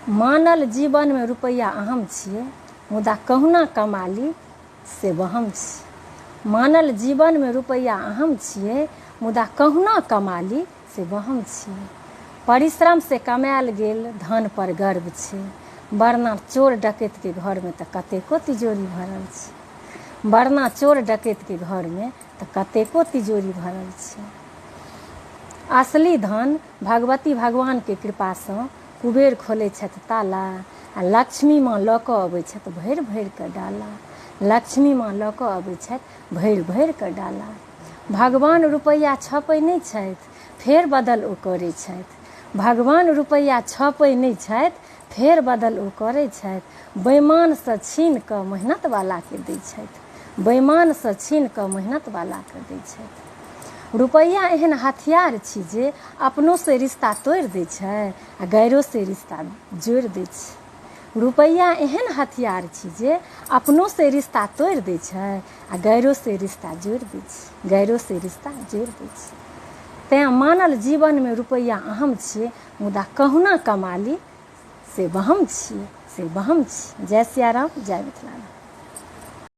मानल जीवन में रुपया अहम छिए, मुदा कहुना कमाली से वहम छी। मानल जीवन में रुपया अहम छिए, मुदा कहुना कमाली से वहम छी। परिश्रम से कमायल गेल धन पर गर्व छै, वरना चोर डकैत के घर में तो कतेको तिजोरी भरल छै। वरना चोर डकैत के घर में तो कतेको तिजोरी भरल छै। असली धन भगवती भगवान के कृपा से कुबेर खोले छथि ताला, आ लक्ष्मी माँ लऽ कऽ अबै छथि भरि भरि कऽ डाला। लक्ष्मी माँ लऽ कऽ अबै छथि भरि भरि कऽ डाला। भगवान रुपैया छपै नहि छथि, फेर बदल ओ करै छथि। भगवान रुपैया छपै नहि छथि, फेर बदल ओ करै छथि। बेईमानसँ छीन कऽ मेहनतवालाके दै छथि, बेईमानसँ छीन कऽ मेहनतवालाके दै छथि। रुपैया एहन हथियार छी जे अपनोसँ रिश्ता तोड़ि दै छै आ गैरोसँ रिश्ता जोड़ि दै छै। रुपैया एहन हथियार छी जे अपनोसँ रिश्ता तोड़ि दै छै आ गैरोसँ रिश्ता जोड़ि दै छै, गैरोसँ रिश्ता जोड़ि दै छै। तेँ मानल जीवनमे रुपैया अहम छिए, मुदा कहुना कमाली से वहम छिए, से वहम छी। जय सिया राम, जय मिथिला।